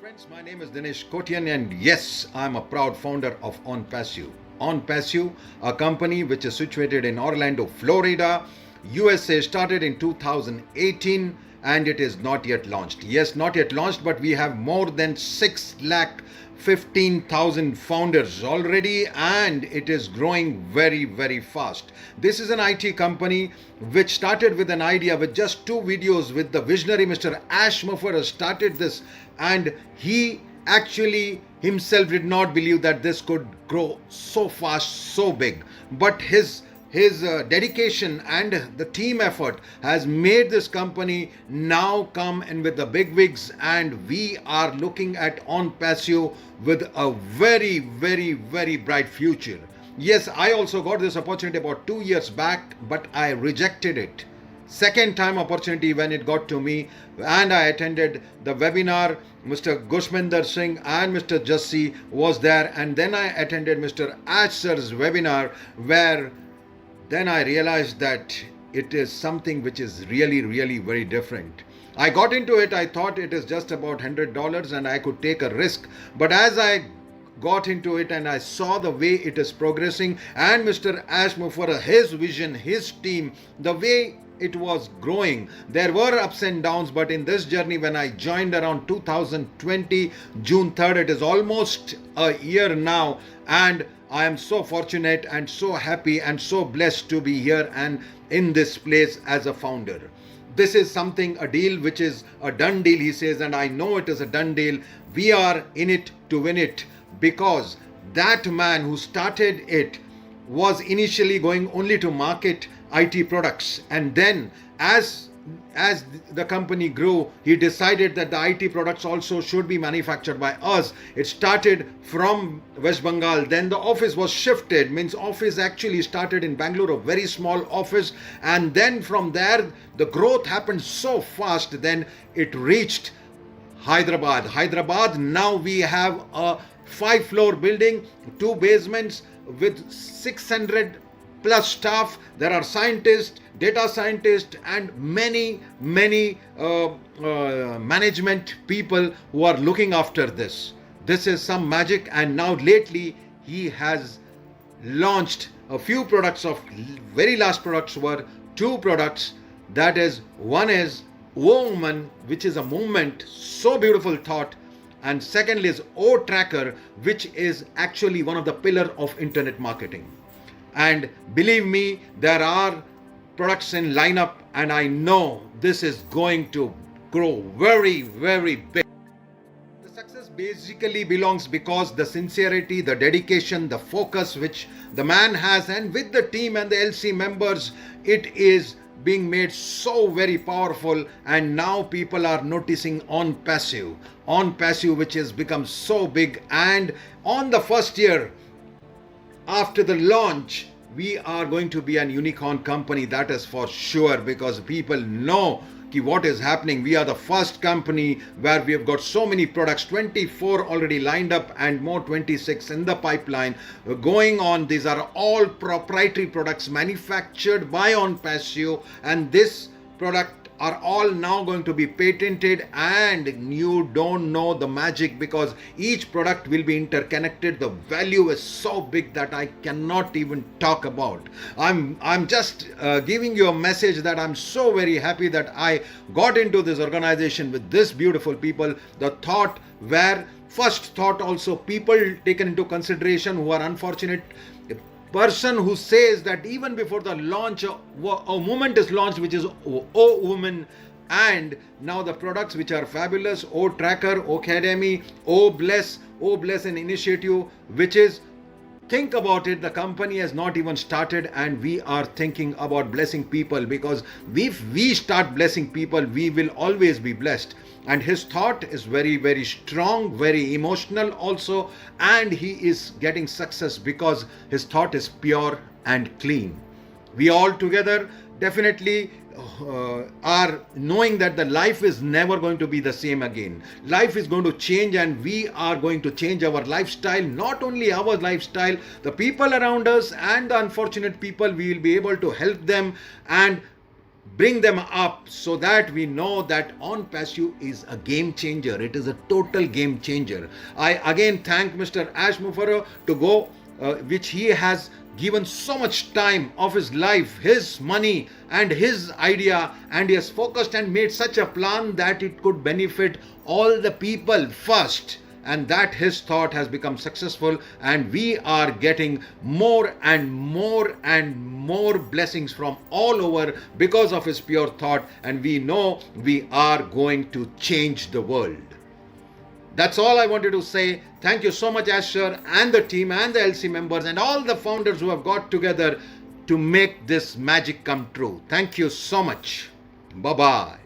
friends, my name is Dinesh Kotian, and yes, I'm a proud founder of ONPASSIVE. ONPASSIVE, a company which is situated in Orlando, Florida, USA, started in 2018 and it is not yet launched. Yes, not yet launched, but we have more than 6 lakh 15,000 founders already, and it is growing very, very fast. This is an IT company which started with an idea with just 2 videos with the visionary Mr. Ash Mufareh started this, and he actually himself did not believe that this could grow so fast, so big. But his dedication and the team effort has made this company now come in with the big wigs, and we are looking at ONPASSIVE with a very, very, very bright future. Yes, I also got this opportunity about 2 years back, but I rejected it. Second time opportunity when it got to me, and I attended the webinar. Mr. Gushminder Singh and Mr. Jassi was there, and then I attended Mr. Ash sir's webinar, where then I realized that it is something which is really, really very different. I got into it, I thought it is just about $100 and I could take a risk. But as I got into it and I saw the way it is progressing, and Mr. Ash Mufareh, his vision, his team, the way it was growing, there were ups and downs, but in this journey, when I joined around 2020, June 3rd, it is almost a year now, and I am so fortunate and so happy and so blessed to be here and in this place as a founder. This is something, a deal which is a done deal, he says, and I know it is a done deal. We are in it to win it, because that man who started it was initially going only to market IT products, and then as the company grew, he decided that the IT products also should be manufactured by us. It started from West Bengal, then the office was shifted, means office actually started in Bangalore, a very small office, and then from there the growth happened so fast, then it reached Hyderabad. Now we have a 5-floor building, 2 basements with 600 plus staff. There are scientists, data scientists, and many management people who are looking after this. This is some magic, and now lately he has launched a few products. Of very last products were 2 products. That is, one is Woman, which is a movement, so beautiful thought, and secondly is O Tracker, which is actually one of the pillar of internet marketing. And believe me, there are products in lineup, and I know this is going to grow very, very big. The success basically belongs because the sincerity, the dedication, the focus which the man has, and with the team and the LC members, it is being made so very powerful, and now people are noticing ONPASSIVE, which has become so big. And on the first year after the launch, we are going to be an unicorn company, that is for sure, because people know what is happening. We are the first company where we have got so many products, 24 already lined up and more 26 in the pipeline going on. These are all proprietary products manufactured by ONPASSIVE, and this product are all now going to be patented, and you don't know the magic because each product will be interconnected. The value is so big that I cannot even talk about. I'm just giving you a message that I'm so very happy that I got into this organization with this beautiful people. The thought where first thought also people taken into consideration who are unfortunate. Person who says that even before the launch, a movement is launched, which is O Woman, and now the products which are fabulous, O Tracker, O Academy, O Bless an initiative, which is, think about it, the company has not even started, and we are thinking about blessing people, because if we start blessing people, we will always be blessed. And his thought is very, very strong, very emotional also, and he is getting success because his thought is pure and clean. We all together definitely are knowing that the life is never going to be the same again. Life is going to change, and we are going to change our lifestyle. Not only our lifestyle, the people around us and the unfortunate people, we will be able to help them and bring them up so that we know that ONPASSIVE is a game changer. It is a total game changer. I again thank Mr. Ash Mufareh to go, which he has given so much time of his life, his money, and his idea, and he has focused and made such a plan that it could benefit all the people first, and that his thought has become successful, and we are getting more and more and more blessings from all over because of his pure thought, and we know we are going to change the world. That's all I wanted to say. Thank you so much, Asher, and the team, and the LC members, and all the founders who have got together to make this magic come true. Thank you so much. Bye bye.